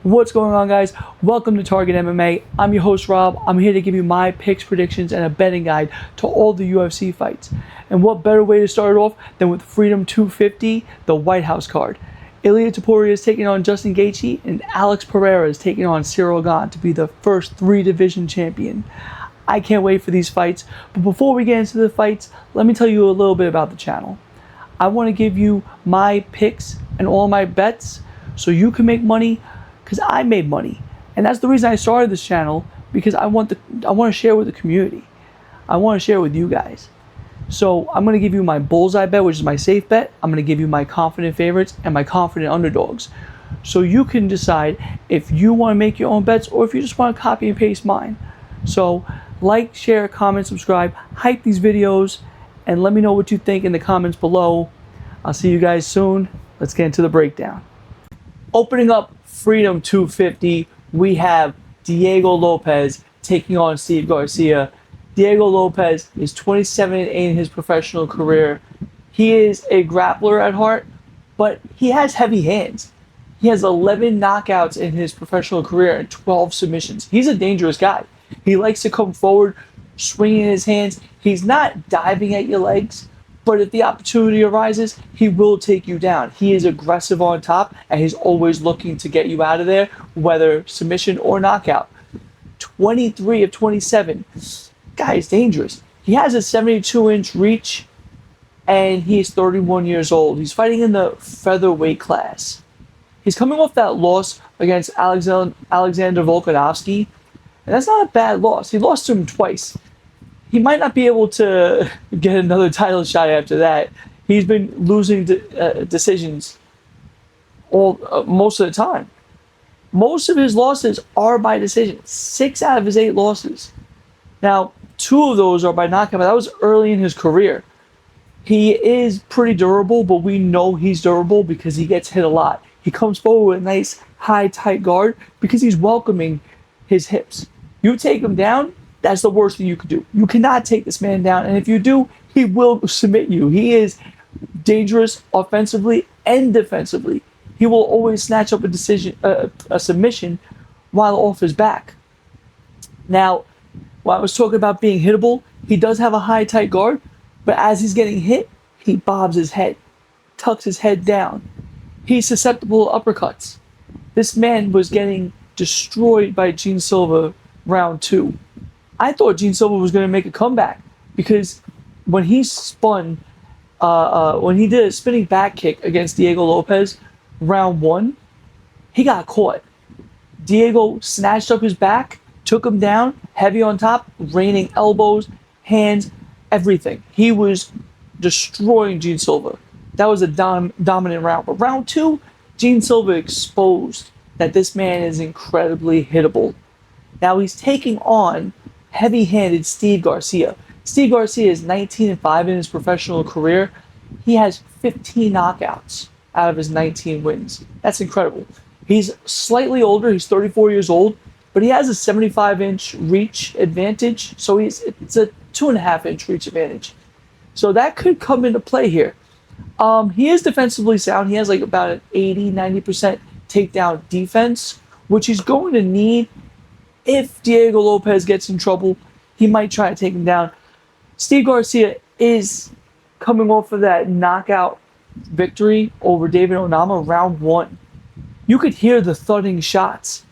What's going on, guys? Welcome to Target MMA. I'm your host, Rob. I'm here to give you my picks, predictions, and a betting guide to all the UFC fights. And what better way to start it off than with Freedom 250, the White House card. Ilia Topuria is taking on Justin Gaethje, and Alex Pereira is taking on Cyril Gane to be the first three-division champion. I can't wait for these fights, but before we get into the fights, let me tell you a little bit about the channel. I want to give you my picks and all my bets so you can make money, because I made money. And that's the reason I started this channel, because I want to share with the community. I want to share with you guys. So I'm going to give you my bullseye bet, which is my safe bet. I'm going to give you my confident favorites and my confident underdogs. So you can decide if you want to make your own bets or if you just want to copy and paste mine. So like, share, comment, subscribe, hype these videos, and let me know what you think in the comments below. I'll see you guys soon. Let's get into the breakdown. Opening up Freedom 250, we have Diego Lopez taking on Steve Garcia. Diego Lopez is 27-8 in his professional career. He is a grappler at heart, but he has heavy hands. He has 11 knockouts in his professional career and 12 submissions. He's a dangerous guy. He likes to come forward, swinging his hands. He's not diving at your legs, but if the opportunity arises, he will take you down. He is aggressive on top, and he's always looking to get you out of there, whether submission or knockout. 23 of 27. Guy is dangerous. He has a 72-inch reach, and he's 31 years old. He's fighting in the featherweight class. He's coming off that loss against Alexander Volkanovski, and that's not a bad loss. He lost to him twice. He might not be able to get another title shot after that. He's been losing decisions most of the time. Most of his losses are by decision. 6 out of his 8 losses. Now, 2 of those are by knockout, but that was early in his career. He is pretty durable, but we know he's durable because he gets hit a lot. He comes forward with a nice, high, tight guard because he's welcoming his hips. You take him down, that's the worst thing you could do. You cannot take this man down, and if you do, he will submit you. He is dangerous offensively and defensively. He will always snatch up a submission while off his back. Now, while I was talking about being hittable, he does have a high, tight guard, but as he's getting hit, he bobs his head, tucks his head down. He's susceptible to uppercuts. This man was getting destroyed by Gene Silva round 2. I thought Gene Silva was going to make a comeback because when he spun, when he did a spinning back kick against Diego Lopez, round 1, he got caught. Diego snatched up his back, took him down, heavy on top, raining elbows, hands, everything. He was destroying Gene Silva. That was a dominant round. But round 2, Gene Silva exposed that this man is incredibly hittable. Now he's taking on heavy-handed Steve Garcia. Steve Garcia is 19-5 in his professional career. He has 15 knockouts out of his 19 wins. That's incredible. He's slightly older. He's 34 years old, but he has a 75-inch reach advantage. So it's a 2.5-inch reach advantage. So that could come into play here. He is defensively sound. He has like about an 80-90% takedown defense, which he's going to need. If Diego Lopez gets in trouble, he might try to take him down. Steve Garcia is coming off of that knockout victory over David Onama round 1. You could hear the thudding shots.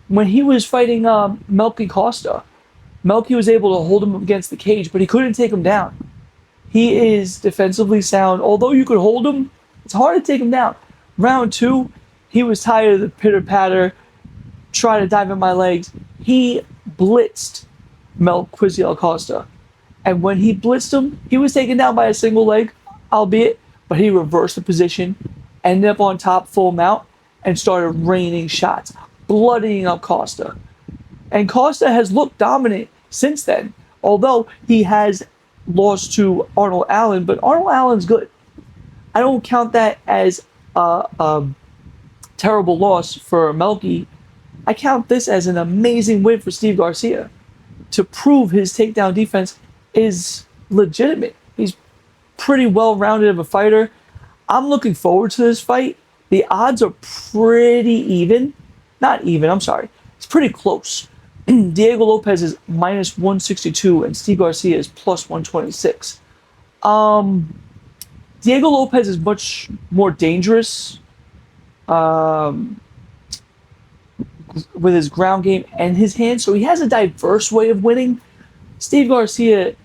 When he was fighting Melky Costa, Melky was able to hold him against the cage, but he couldn't take him down. He is defensively sound. Although you could hold him, it's hard to take him down. Round 2, he was tired of the pitter-patter, try to dive in my legs. He blitzed Melky Costa. And when he blitzed him, he was taken down by a single leg, albeit, but he reversed the position, ended up on top full mount, and started raining shots, bloodying up Costa. And Costa has looked dominant since then, although he has lost to Arnold Allen, but Arnold Allen's good. I don't count that as a terrible loss for Melky. I count this as an amazing win for Steve Garcia to prove his takedown defense is legitimate. He's pretty well-rounded of a fighter. I'm looking forward to this fight. The odds are pretty even. Not even, I'm sorry. It's pretty close. Diego Lopez is minus 162 and Steve Garcia is plus 126. Um, Diego Lopez is much more dangerous um, with his ground game and his hands, so he has a diverse way of winning. Steve Garcia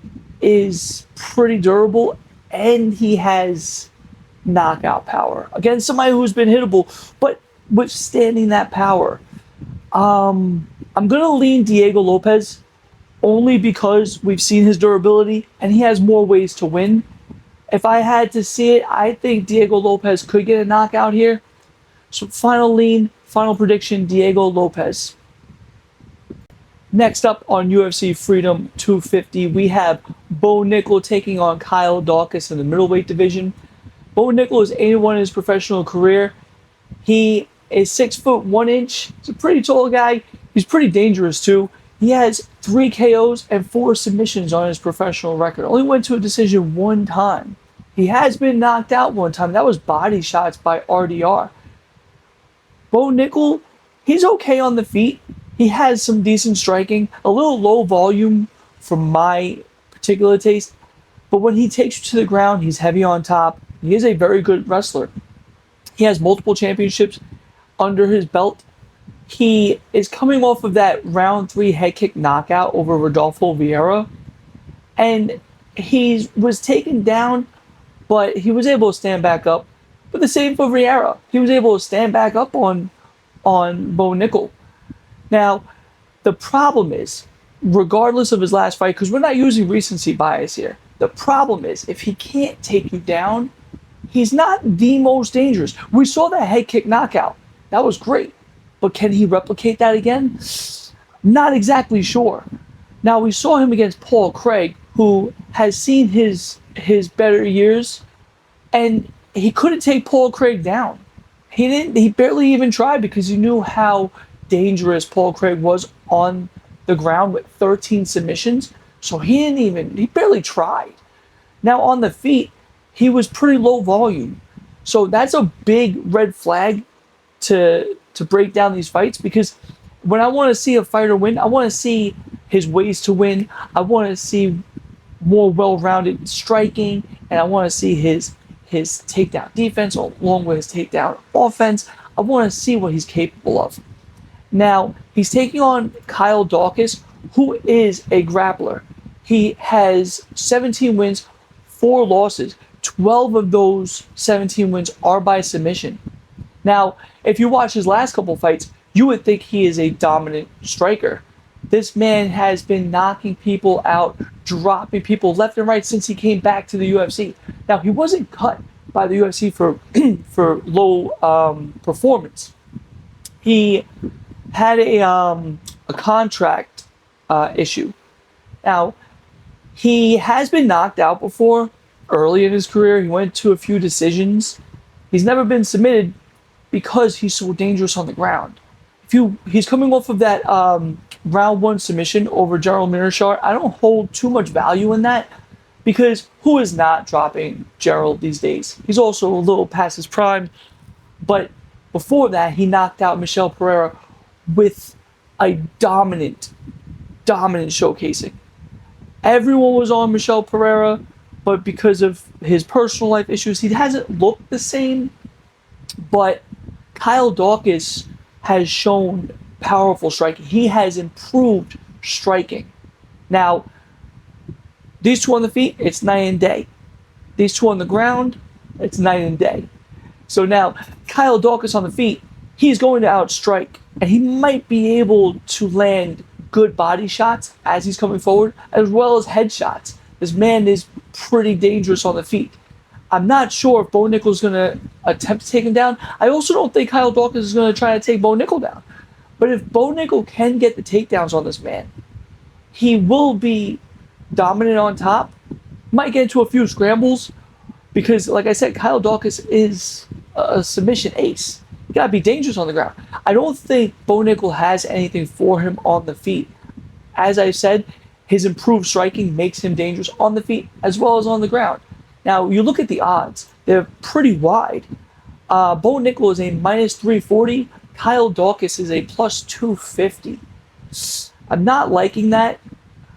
is pretty durable and he has knockout power against somebody who's been hittable, but withstanding that power. I'm going to lean Diego Lopez only because we've seen his durability and he has more ways to win. If I had to see it, I think Diego Lopez could get a knockout here. So final lean, final prediction, Diego Lopez. Next up on UFC Freedom 250, we have Bo Nickal taking on Kyle Daukaus in the middleweight division. Bo Nickal is 81 in his professional career. He is 6'1". He's a pretty tall guy. He's pretty dangerous too. He has 3 KOs and 4 submissions on his professional record. Only went to a decision one time. He has been knocked out one time. That was body shots by RDR. Bo Nickal, he's okay on the feet. He has some decent striking, a little low volume for my particular taste. But when he takes you to the ground, he's heavy on top. He is a very good wrestler. He has multiple championships under his belt. He is coming off of that round 3 head kick knockout over Rodolfo Vieira. And he was taken down, but he was able to stand back up. But the same for Vieira. He was able to stand back up on Bo Nickal. Now, the problem is, regardless of his last fight, because we're not using recency bias here, the problem is if he can't take you down, he's not the most dangerous. We saw that head kick knockout. That was great. But can he replicate that again? Not exactly sure. Now, we saw him against Paul Craig, who has seen his better years, and he couldn't take Paul Craig down. He barely even tried because he knew how dangerous Paul Craig was on the ground with 13 submissions. So he barely tried. Now on the feet, he was pretty low volume. So that's a big red flag to break down these fights, because when I want to see a fighter win, I want to see his ways to win. I want to see more well-rounded striking, and I want to see his takedown defense along with his takedown offense. I want to see what he's capable of. Now, he's taking on Kyle Daukaus, who is a grappler. He has 17 wins, 4 losses. 12 of those 17 wins are by submission. Now, if you watch his last couple fights, you would think he is a dominant striker. This man has been knocking people out, dropping people left and right since he came back to the UFC. Now, he wasn't cut by the UFC for low performance. He had a contract issue. Now, he has been knocked out before early in his career. He went to a few decisions. He's never been submitted because he's so dangerous on the ground. He's coming off of that round 1 submission over Gerald Meerschaert. I don't hold too much value in that, because who is not dropping Gerald these days? He's also a little past his prime, but before that, he knocked out Michel Pereira with a dominant showcasing. Everyone was on Michel Pereira, but because of his personal life issues, he hasn't looked the same. But Kyle Daukaus has shown powerful striking. He has improved striking. Now, these two on the feet, it's night and day. These two on the ground, it's night and day. So now, Kyle Daukaus on the feet, he's going to outstrike, and he might be able to land good body shots as he's coming forward, as well as head shots. This man is pretty dangerous on the feet. I'm not sure if Bo Nickal is going to attempt to take him down. I also don't think Kyle Daukaus is going to try to take Bo Nickal down. But if Bo Nickal can get the takedowns on this man, he will be dominant on top. Might get into a few scrambles because, like I said, Kyle Daukaus is a submission ace. You got to be dangerous on the ground. I don't think Bo Nickal has anything for him on the feet. As I said, his improved striking makes him dangerous on the feet as well as on the ground. Now, you look at the odds. They're pretty wide. Bo Nickal is a minus 340 Kyle Dawkins is a plus 250. I'm not liking that.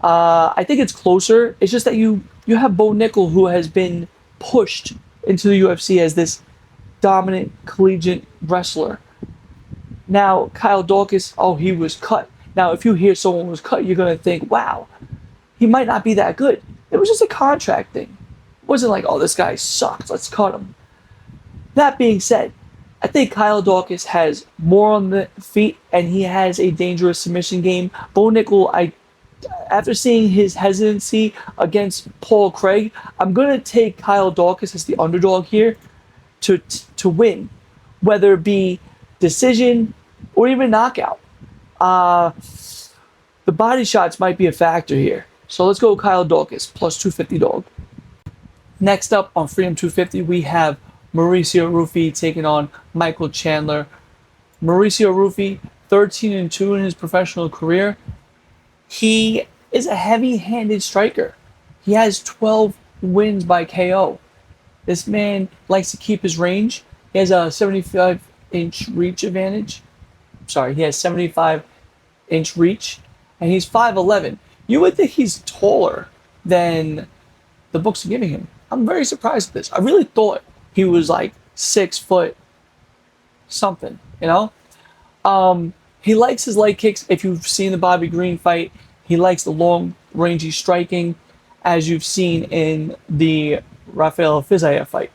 I think it's closer. It's just that you have Bo Nickel, who has been pushed into the UFC as this dominant collegiate wrestler. Now, Kyle Dawkins, oh, he was cut. Now, if you hear someone was cut, you're going to think, wow, he might not be that good. It was just a contract thing. It wasn't like, oh, this guy sucks, let's cut him. That being said, I think Kyle Dawkins has more on the feet and he has a dangerous submission game. Bo Nickel, after seeing his hesitancy against Paul Craig, I'm going to take Kyle Dawkins as the underdog here to win, whether it be decision or even knockout. The body shots might be a factor here. So let's go Kyle Dawkins, plus 250 dog. Next up on Freedom 250, we have Mauricio Rufy taking on Michael Chandler. Mauricio Rufy, 13-2 in his professional career. He is a heavy-handed striker. He has 12 wins by KO. This man likes to keep his range. He has a 75-inch reach advantage. Sorry, he has 75-inch reach, and he's 5'11". You would think he's taller than the books are giving him. I'm very surprised at this. I really thought he was like 6 foot something, you know? He likes his leg kicks. If you've seen the Bobby Green fight, he likes the long, rangy striking, as you've seen in the Rafael Fiziev fight.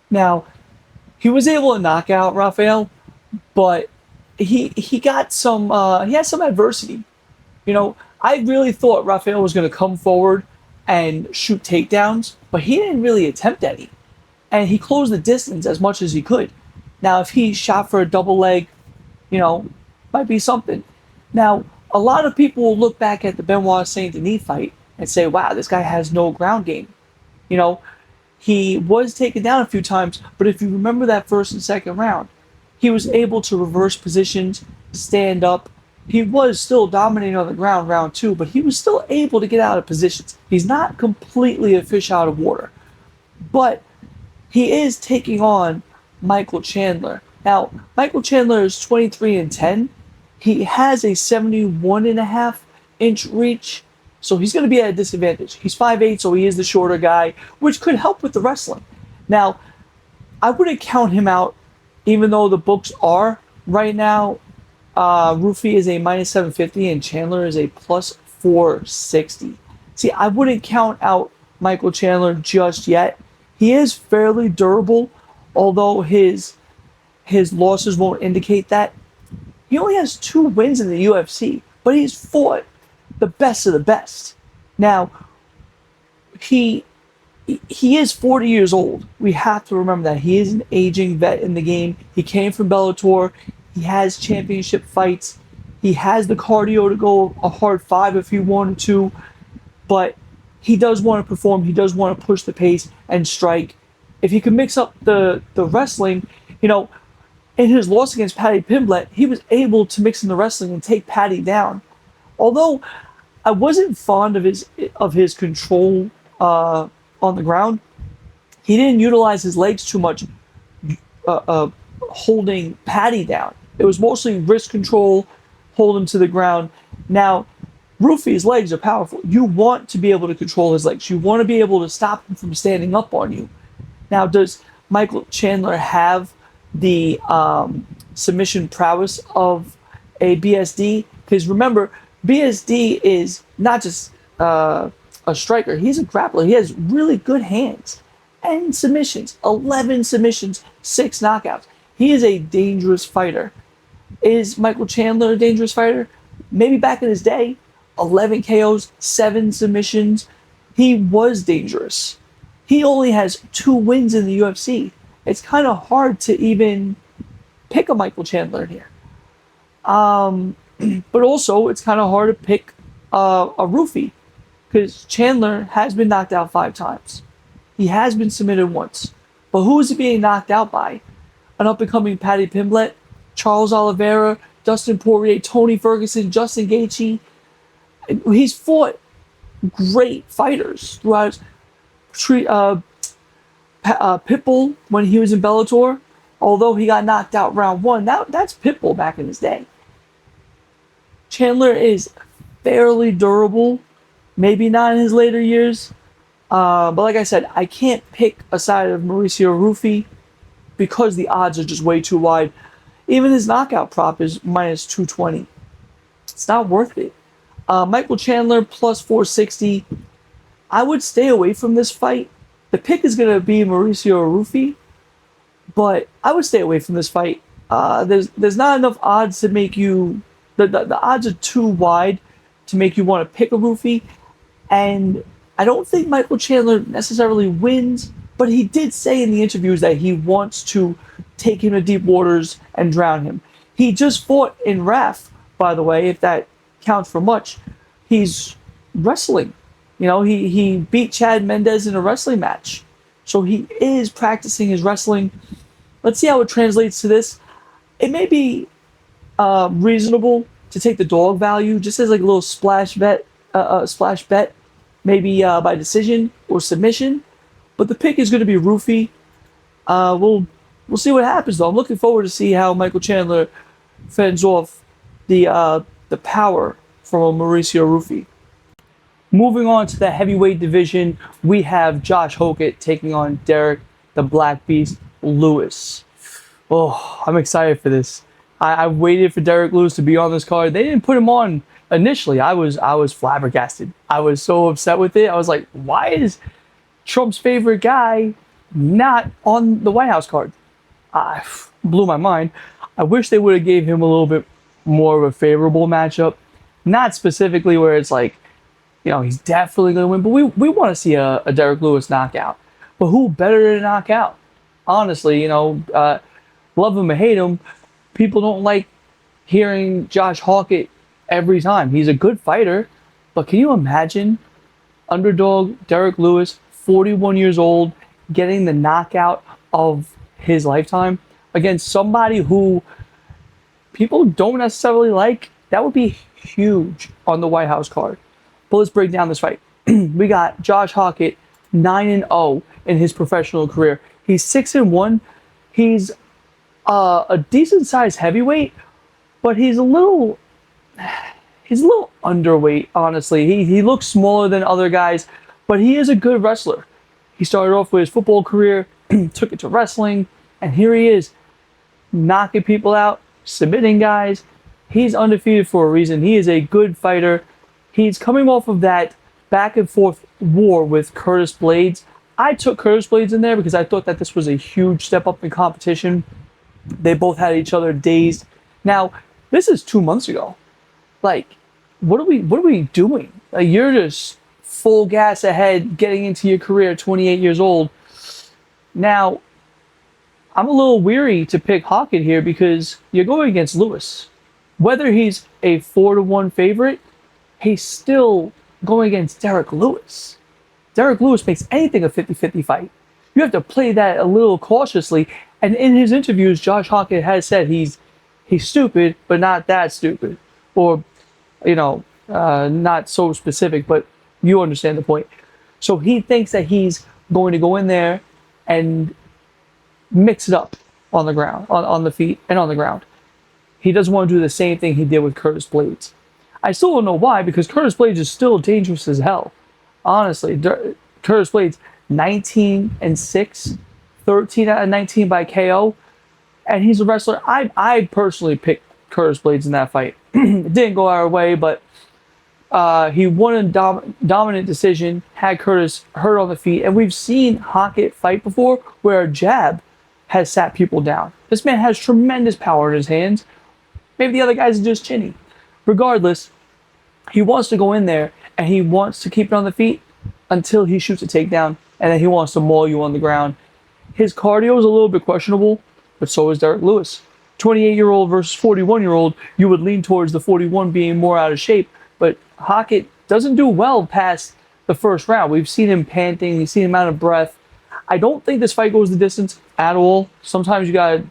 Now, he was able to knock out Rafael, but he got some he had some adversity. You know, I really thought Rafael was going to come forward and shoot takedowns, but he didn't really attempt any. And he closed the distance as much as he could. Now, if he shot for a double leg, you know, might be something. Now, a lot of people will look back at the Benoit Saint Denis fight and say, wow, this guy has no ground game. You know, he was taken down a few times, but if you remember that first and second round, he was able to reverse positions, stand up. He was still dominating on the ground round 2, but he was still able to get out of positions. He's not completely a fish out of water, but he is taking on Michael Chandler. Now, Michael Chandler is 23-10. He has a 71.5-inch reach, so he's going to be at a disadvantage. He's 5'8", so he is the shorter guy, which could help with the wrestling. Now, I wouldn't count him out, even though the books are right now. Rufy is a minus 750 and Chandler is a plus 460. See, I wouldn't count out Michael Chandler just yet. He is fairly durable, although his losses won't indicate that. He only has 2 wins in the UFC, but he's fought the best of the best. Now, he is 40 years old. We have to remember that. He is an aging vet in the game. He came from Bellator. He has championship fights. He has the cardio to go a hard 5 if he wanted to. But he does want to perform. He does want to push the pace and strike. If he could mix up the wrestling, you know, in his loss against Paddy Pimblett, he was able to mix in the wrestling and take Paddy down. Although I wasn't fond of his control on the ground, he didn't utilize his legs too much, holding Paddy down. It was mostly wrist control, hold him to the ground. Now, Rufy's legs are powerful. You want to be able to control his legs. You want to be able to stop him from standing up on you. Now, does Michael Chandler have the submission prowess of a BSD? Because remember, BSD is not just a striker. He's a grappler. He has really good hands and submissions. 11 submissions, 6 knockouts. He is a dangerous fighter. Is Michael Chandler a dangerous fighter? Maybe back in his day. 11 KOs, 7 submissions. He was dangerous. He only has 2 wins in the UFC. It's kind of hard to even pick a Michael Chandler here. But also, it's kind of hard to pick a Rufy, because Chandler has been knocked out 5 times. He has been submitted once. But who is he being knocked out by? An up-and-coming Paddy Pimblett, Charles Oliveira, Dustin Poirier, Tony Ferguson, Justin Gaethje. He's fought great fighters throughout. Pitbull, when he was in Bellator, Although he got knocked out round one, that's Pitbull back in his day. Chandler is fairly durable, maybe not in his later years. But like I said, I can't pick a side of Mauricio Rufy because the odds are just way too wide. Even his knockout prop is minus 220. It's not worth it. Michael Chandler plus 460. I would stay away from this fight. The pick is going to be Mauricio Rufy, but I would stay away from this fight. There's not enough odds to make you. The odds are too wide to make you want to pick a Rufy, and I don't think Michael Chandler necessarily wins, but he did say in the interviews that he wants to take him to deep waters and drown him. He just fought in RAF, by the way, if that counts for much. He's wrestling. You know, he beat Chad Mendez in a wrestling match. So he is practicing his wrestling. Let's see how it translates to this. It may be reasonable to take the dog value just as like a little splash bet, maybe by decision or submission. But the pick is going to be Rufy. We'll see what happens though. I'm looking forward to see how Michael Chandler fends off the power from Mauricio Rufy. Moving on to the heavyweight division, we have Josh Hokett taking on Derek the Black Beast Lewis. Oh, I'm excited for this. I waited for Derek Lewis to be on this card. They didn't put him on initially. I was flabbergasted. I was so upset with it. I was like, why is Trump's favorite guy not on the White House card? Blew my mind. I wish they would have gave him a little bit more of a favorable matchup. Not specifically where it's like, you know, he's definitely going to win. But we want to see a Derek Lewis knockout. But who better to knock out? Honestly, you know, love him or hate him, people don't like hearing Josh Hokett every time. He's a good fighter. But can you imagine underdog Derek Lewis, 41 years old, getting the knockout of his lifetime against somebody who people don't necessarily like? That would be huge on the White House card. But let's break down this fight. We got Josh Hokett, 9-0 in his professional career. He's 6-1. He's a decent sized heavyweight, but he's a little underweight, honestly. He looks smaller than other guys, but he is a good wrestler. He started off with his football career, took it to wrestling, and here he is, knocking people out, submitting guys. He's undefeated for a reason. He is a good fighter. He's coming off of that back and forth war with Curtis Blades. I took Curtis Blades in there because I thought that this was a huge step up in competition. They both had each other dazed. Now, this is 2 months ago. Like, what are we doing? Like, you're just full gas ahead, getting into your career at 28 years old. Now, I'm a little weary to pick Hokett here because you're going against Lewis. Whether he's a 4-1 favorite, he's still going against Derek Lewis. Derek Lewis makes anything a 50-50 fight. You have to play that a little cautiously. And in his interviews, Josh Hokett has said he's stupid, but not that stupid. Or, you know, not so specific, but you understand the point. So he thinks that he's going to go in there and mix it up on the ground, on the feet and on the ground. He doesn't want to do the same thing he did with Curtis Blades. I still don't know why, because Curtis Blades is still dangerous as hell. Honestly, Curtis Blades, 19-6, 13 out of 19 by KO, and he's a wrestler. I personally picked Curtis Blades in that fight. It didn't go our way, but he won a dominant decision, had Curtis hurt on the feet, and we've seen Hokett fight before where a jab has sat people down. This man has tremendous power in his hands. Maybe the other guy's just chinny. Regardless, he wants to go in there and he wants to keep it on the feet until he shoots a takedown, and then he wants to maul you on the ground. His cardio is a little bit questionable, but so is Derek Lewis. 28-year-old versus 41-year-old, you would lean towards the 41 being more out of shape, but Hokett doesn't do well past the first round. We've seen him panting, we've seen him out of breath. I don't think this fight goes the distance at all. Sometimes you gotta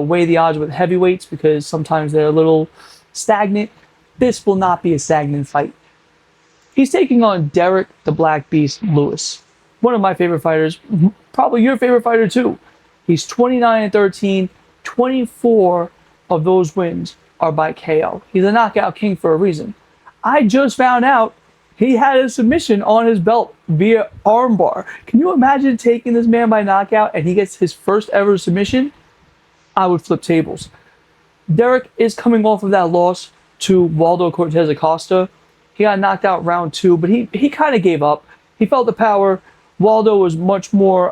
weigh the odds with heavyweights because sometimes they're a little stagnant. This will not be a stagnant fight. He's taking on Derek the Black Beast Lewis. One of my favorite fighters, probably your favorite fighter too. He's 29-13. 24 of those wins are by KO. He's a knockout king for a reason. I just found out he had a submission on his belt via armbar. Can you imagine taking this man by knockout and he gets his first ever submission? I would flip tables. Derek is coming off of that loss to Waldo Cortez Acosta. He got knocked out round 2, but he kind of gave up. He felt the power. Waldo was much more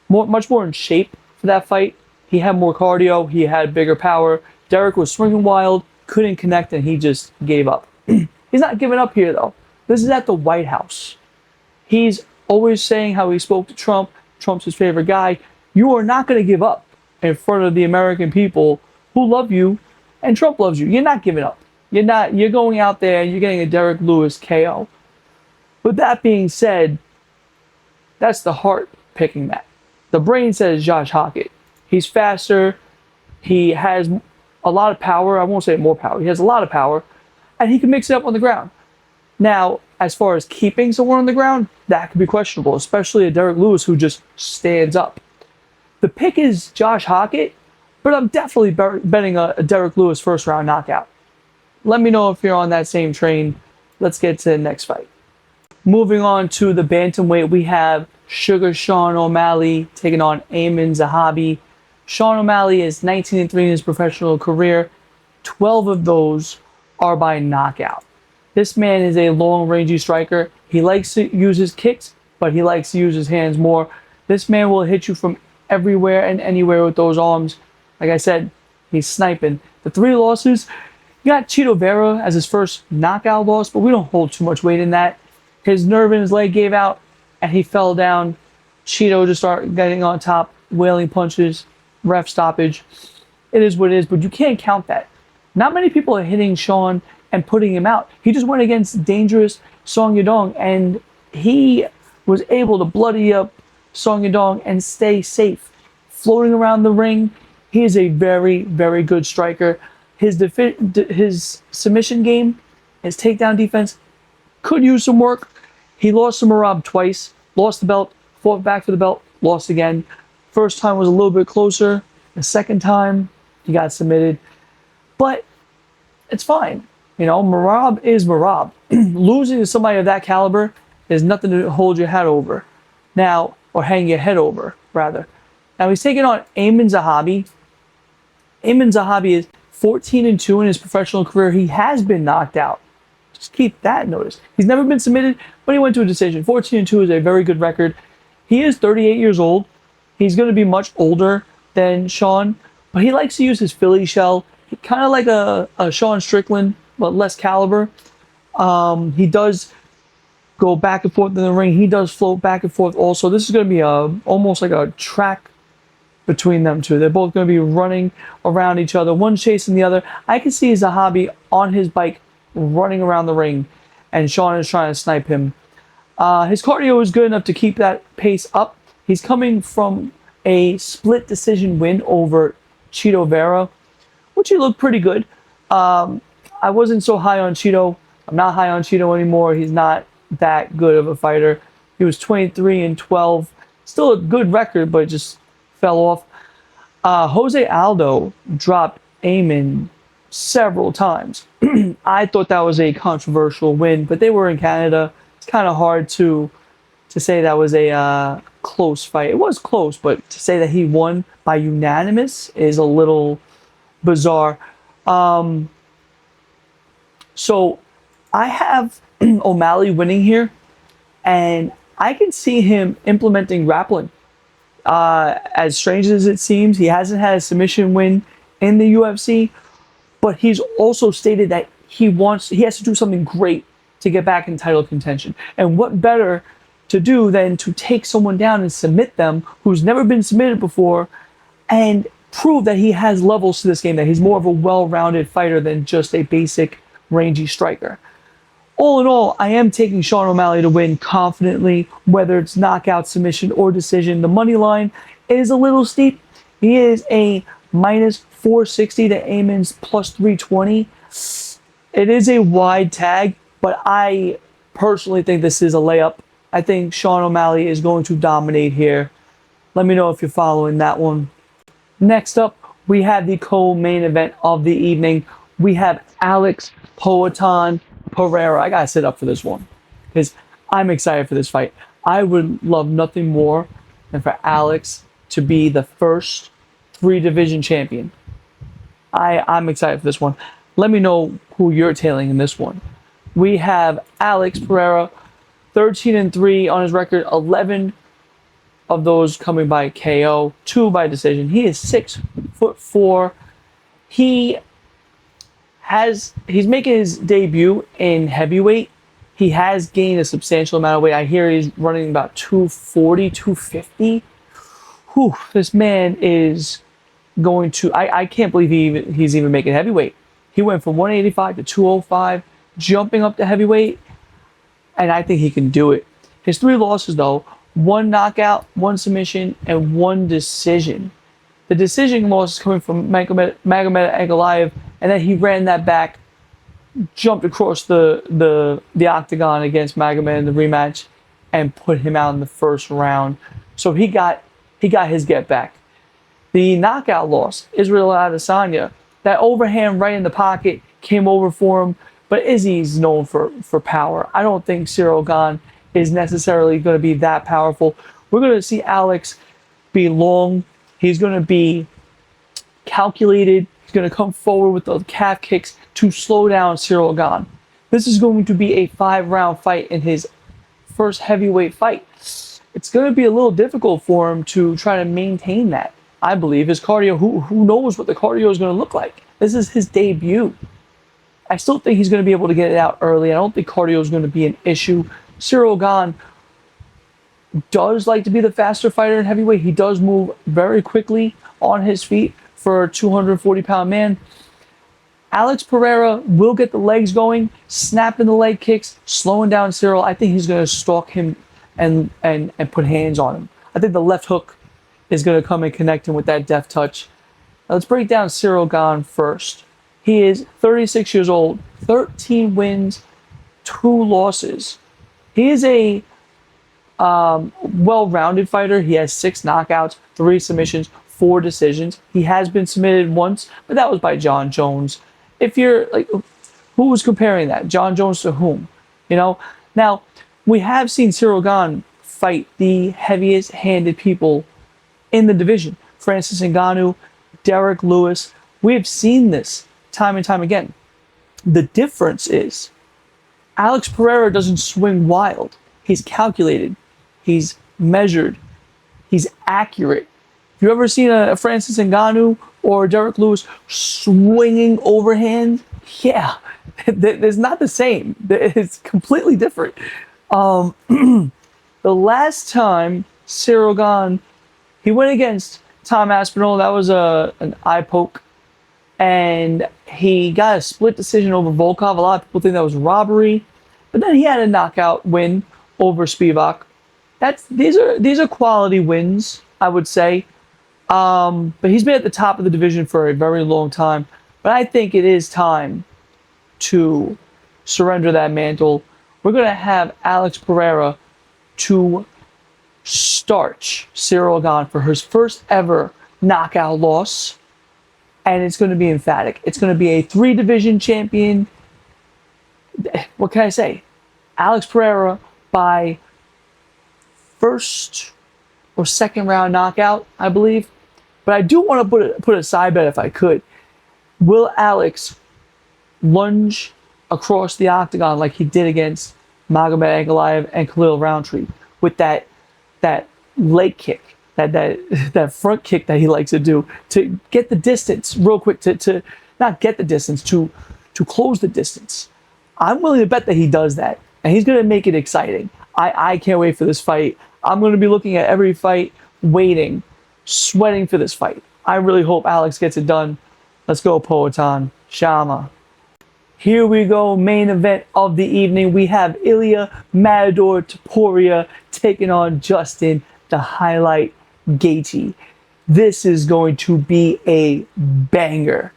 in shape for that fight. He had more cardio. He had bigger power. Derek was swinging wild, couldn't connect, and he just gave up. He's not giving up here, though. This is at the White House. He's always saying how he spoke to Trump. Trump's his favorite guy. You are not going to give up in front of the American people who love you, and Trump loves you. You're not giving up. You're going out there and you're getting a Derek Lewis KO. With that being said, that's the heart picking that. The brain says Josh Hockett. He's faster. He has a lot of power. I won't say more power. He has a lot of power. And he can mix it up on the ground. Now, as far as keeping someone on the ground, that could be questionable, especially a Derek Lewis who just stands up. The pick is Josh Hockett, but I'm definitely betting a Derek Lewis first round knockout. Let me know if you're on that same train. Let's get to the next fight. Moving on to the bantamweight, we have Sugar Sean O'Malley taking on Amin Zahabi. Sean O'Malley is 19-3 in his professional career. 12 of those are by knockout. This man is a long, rangy striker. He likes to use his kicks, but he likes to use his hands more. This man will hit you from everywhere and anywhere with those arms. Like I said, he's sniping. The 3 losses, you got Chito Vera as his first knockout loss, but we don't hold too much weight in that. His nerve in his leg gave out, and he fell down. Chito just started getting on top, wailing punches, ref stoppage. It is what it is, but you can't count that. Not many people are hitting Sean and putting him out. He just went against dangerous Song Yadong, and he was able to bloody up Song Yadong and stay safe. Floating around the ring, he is a very, very good striker. His submission game, his takedown defense, could use some work. He lost to Merab twice, lost the belt, fought back for the belt, lost again. First time was a little bit closer. The second time, he got submitted. But it's fine. You know, Merab is Merab. Losing to somebody of that caliber is nothing to hold your head over. Now, or hang your head over, rather. Now, he's taking on Amin Zahabi. Amin Zahabi is 14-2 in his professional career. He has been knocked out. Just keep that notice. He's never been submitted, but he went to a decision. 14-2 is a very good record. He is 38 years old. He's going to be much older than Sean, but he likes to use his Philly shell. Kind of like a Sean Strickland, but less caliber. He does go back and forth in the ring. He does float back and forth also. This is going to be almost like a track between them two. They're both going to be running around each other, one chasing the other. I can see Zahabi on his bike running around the ring, and Sean is trying to snipe him. His cardio is good enough to keep that pace up. He's coming from a split decision win over Chito Vera, which he looked pretty good. I wasn't so high on Chito. I'm not high on Chito anymore. He's not that good of a fighter. He was 23-12. Still a good record, but it just fell off. Jose Aldo dropped Amin several times. I thought that was a controversial win, but they were in Canada. It's kind of hard to say that was a close fight. It was close, but to say that he won by unanimous is a little bizarre. So I have O'Malley winning here, and I can see him implementing grappling. As strange as it seems, he hasn't had a submission win in the UFC, but he's also stated that he has to do something great to get back in title contention. And what better to do than to take someone down and submit them who's never been submitted before and prove that he has levels to this game, that he's more of a well-rounded fighter than just a basic rangy striker. All in all, I am taking Sean O'Malley to win confidently, whether it's knockout, submission, or decision. The money line is a little steep. He is a minus 460 to Amin's plus 320. It is a wide tag, but I personally think this is a layup. I think Sean O'Malley is going to dominate here. Let me know if you're following that one. Next up, we have the co-main event of the evening. We have Alex Poatan Pereira. I gotta sit up for this one because I'm excited for this fight. I would love nothing more than for Alex to be the first three-division champion. I'm excited for this one. Let me know who you're tailing in this one. We have Alex Pereira, 13-3 on his record, 11 of those coming by KO, 2 by decision. He is 6'4". He's making his debut in heavyweight. He has gained a substantial amount of weight. I hear he's running about 240, 250. Whew, this man is going to. I can't believe he's even making heavyweight. He went from 185 to 205, jumping up to heavyweight, and I think he can do it. His 3 losses, though: 1 knockout, 1 submission, and 1 decision. The decision loss is coming from Magomed Ankalaev, and then he ran that back, jumped across the octagon against Magomed in the rematch, and put him out in the first round. So he got his get back. The knockout loss, Israel Adesanya, that overhand right in the pocket came over for him, but Izzy's known for power. I don't think Ciryl Gane is necessarily going to be that powerful. We're going to see Alex be long. He's going to be calculated. He's going to come forward with those calf kicks to slow down Ciryl Gane. This is going to be a 5-round fight in his first heavyweight fight. It's going to be a little difficult for him to try to maintain that. I believe his cardio, who knows what the cardio is going to look like. This is his debut. I still think he's going to be able to get it out early. I don't think cardio is going to be an issue. Ciryl Gane does like to be the faster fighter in heavyweight. He does move very quickly on his feet for a 240-pound man. Alex Pereira will get the legs going, snapping the leg kicks, slowing down Ciryl. I think he's going to stalk him and put hands on him. I think the left hook is going to come and connect him with that deft touch. Now let's break down Ciryl Gane first. He is 36 years old, 13 wins, 2 losses. He is a well-rounded fighter. He has 6 knockouts, 3 submissions, 4 decisions. He has been submitted once, but that was by John Jones. If you're like, who was comparing that? John Jones to whom? You know? Now, we have seen Ciryl Gane fight the heaviest-handed people in the division. Francis Ngannou, Derek Lewis. We have seen this time and time again. The difference is Alex Pereira doesn't swing wild. He's calculated. He's measured. He's accurate. Have you ever seen a Francis Ngannou or Derek Lewis swinging overhand? Yeah, there's not the same. It's completely different. The last time Ciryl Gane, he went against Tom Aspinall. That was an eye poke. And he got a split decision over Volkov. A lot of people think that was robbery. But then he had a knockout win over Spivak. These are quality wins, I would say. But he's been at the top of the division for a very long time. But I think it is time to surrender that mantle. We're going to have Alex Pereira to starch Ciryl Gane for his first ever knockout loss. And it's going to be emphatic. It's going to be a 3-division champion. What can I say? Alex Pereira by first or second round knockout, I believe. But I do want to put a side bet if I could. Will Alex lunge across the octagon like he did against Magomed Ankalaev and Khalil Roundtree with that leg kick, that front kick that he likes to do to get the distance real quick, to not get the distance, to close the distance? I'm willing to bet that he does that, and he's going to make it exciting. I can't wait for this fight. I'm going to be looking at every fight, waiting, sweating for this fight. I really hope Alex gets it done. Let's go, Poatan. Shama. Here we go, main event of the evening. We have Ilya Matador Topuria taking on Justin the Highlight Gaethje. This is going to be a banger.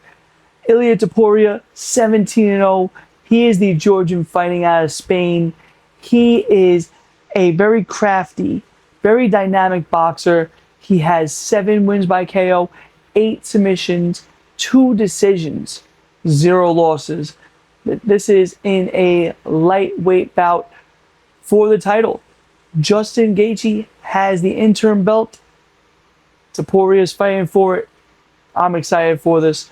Ilya Topuria, 17-0. He is the Georgian fighting out of Spain. He is a very crafty, very dynamic boxer. He has 7 wins by KO, 8 submissions, 2 decisions, 0 losses. This is in a lightweight bout for the title. Justin Gaethje has the interim belt. Topuria is fighting for it. I'm excited for this.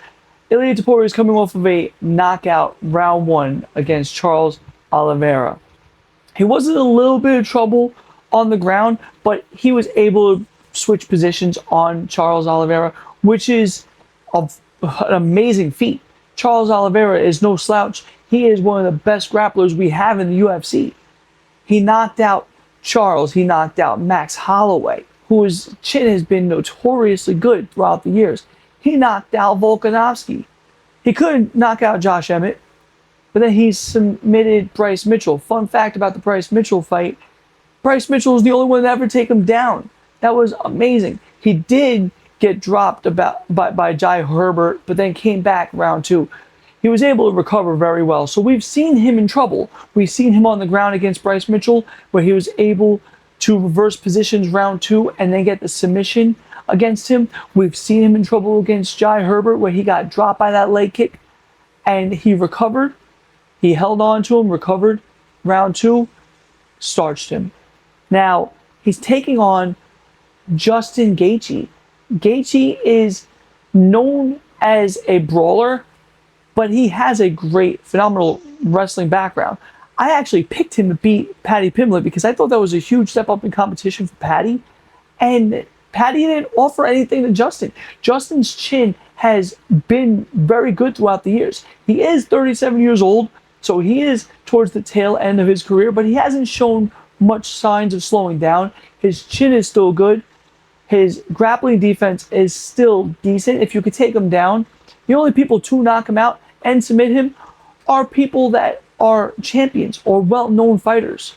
Ilia Topuria is coming off of a knockout round 1 against Charles Oliveira. He was in a little bit of trouble on the ground, but he was able to switch positions on Charles Oliveira, which is an amazing feat. Charles Oliveira is no slouch. He is one of the best grapplers we have in the UFC. He knocked out Charles. He knocked out Max Holloway, whose chin has been notoriously good throughout the years. He knocked out Volkanovski. He couldn't knock out Josh Emmett, but then he submitted Bryce Mitchell. Fun fact about the Bryce Mitchell fight, Bryce Mitchell is the only one to ever take him down. That was amazing. He did get dropped by Jai Herbert, but then came back round 2. He was able to recover very well. So we've seen him in trouble. We've seen him on the ground against Bryce Mitchell, where he was able to reverse positions round 2 and then get the submission against him. We've seen him in trouble against Jai Herbert, where he got dropped by that leg kick and he recovered. He held on to him, recovered. Round 2, starched him. Now, he's taking on Justin Gaethje. Gaethje is known as a brawler, but he has a great, phenomenal wrestling background. I actually picked him to beat Paddy Pimblett because I thought that was a huge step up in competition for Paddy. And Paddy didn't offer anything to Justin. Justin's chin has been very good throughout the years. He is 37 years old, so he is towards the tail end of his career, but he hasn't shown much signs of slowing down. His chin is still good. His grappling defense is still decent. If you could take him down, the only people to knock him out and submit him are people that are champions or well-known fighters.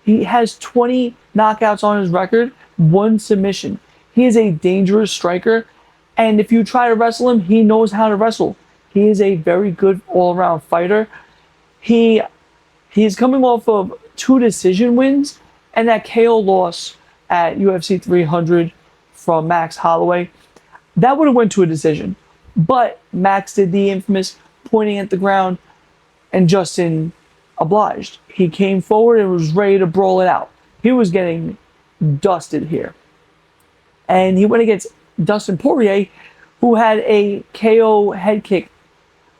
He has 20 knockouts on his record, 1 submission. He is a dangerous striker, and if you try to wrestle him, he knows how to wrestle. He is a very good all-around fighter. He's coming off of 2 decision wins and that KO loss at UFC 300 from Max Holloway. That would have went to a decision, but Max did the infamous pointing at the ground, and Justin obliged. He came forward and was ready to brawl it out. He was getting dusted here. And he went against Dustin Poirier, who had a KO head kick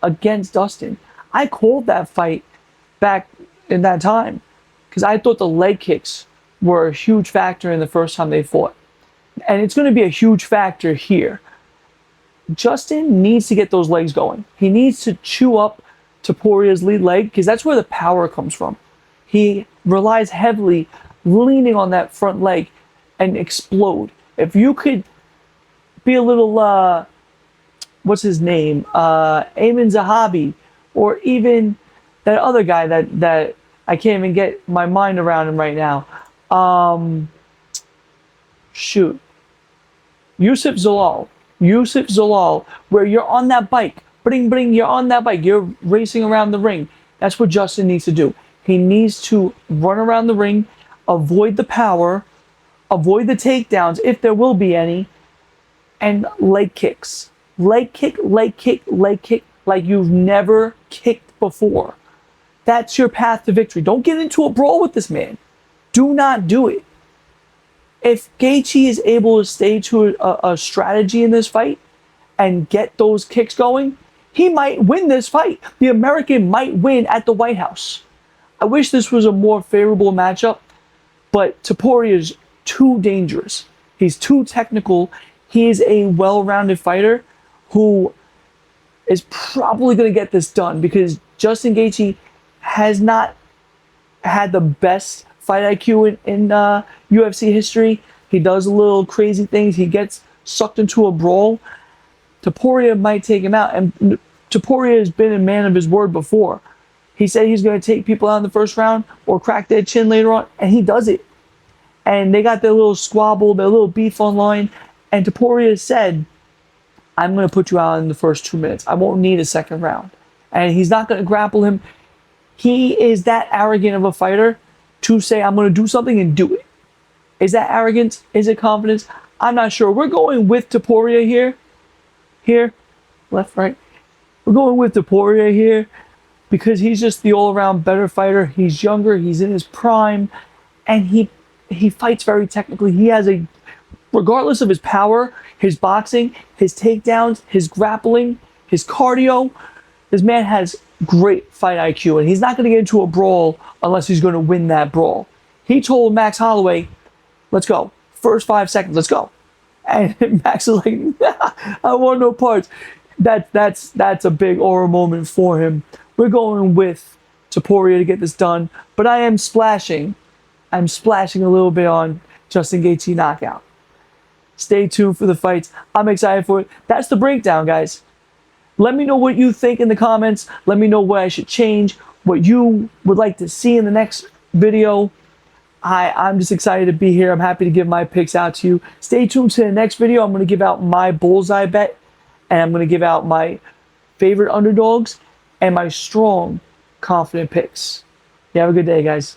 against Dustin. I called that fight back in that time because I thought the leg kicks were a huge factor in the first time they fought. And it's going to be a huge factor here. Justin needs to get those legs going. He needs to chew up Topuria's lead leg because that's where the power comes from. He relies heavily leaning on that front leg and explode. If you could be a little, what's his name? Ayman Zahabi, or even that other guy that I can't even get my mind around him right now. Yusuf Zalal, where you're on that bike, you're on that bike, you're racing around the ring. That's what Justin needs to do. He needs to run around the ring, avoid the power, avoid the takedowns, if there will be any, and leg kicks. Leg kick, like you've never kicked before. That's your path to victory. Don't get into a brawl with this man. Do not do it. If Gaethje is able to stay to a strategy in this fight and get those kicks going, he might win this fight. The American might win at the White House. I wish this was a more favorable matchup, but Topuria is too dangerous. He's too technical. He is a well-rounded fighter who is probably going to get this done because Justin Gaethje has not had the best fight IQ in UFC history. He does a little crazy things. He gets sucked into a brawl. Topuria might take him out, and Topuria has been a man of his word before. He said he's going to take people out in the first round or crack their chin later on, and he does it. And they got their little squabble, their little beef online, and Topuria said, I'm going to put you out in the first 2 minutes. I won't need a second round. And he's not going to grapple him. He is that arrogant of a fighter to say, I'm going to do something and do it. Is that arrogance? Is it confidence? I'm not sure. We're going with Topuria here. Here. Left, right. We're going with Topuria here because he's just the all-around better fighter. He's younger. He's in his prime. And he fights very technically. He has a, regardless of his power, his boxing, his takedowns, his grappling, his cardio, this man has great fight IQ, and he's not going to get into a brawl unless he's going to win that brawl. He told Max Holloway, let's go. First 5 seconds, let's go. And Max is like, nah, I want no parts. That's a big aura moment for him. We're going with Topuria to get this done, but I am splashing. I'm splashing a little bit on Justin Gaethje knockout. Stay tuned for the fights. I'm excited for it. That's the breakdown, guys. Let me know what you think in the comments. Let me know what I should change, what you would like to see in the next video. I'm just excited to be here. I'm happy to give my picks out to you. Stay tuned to the next video. I'm going to give out my bullseye bet, and I'm going to give out my favorite underdogs and my strong, confident picks. You have a good day, guys.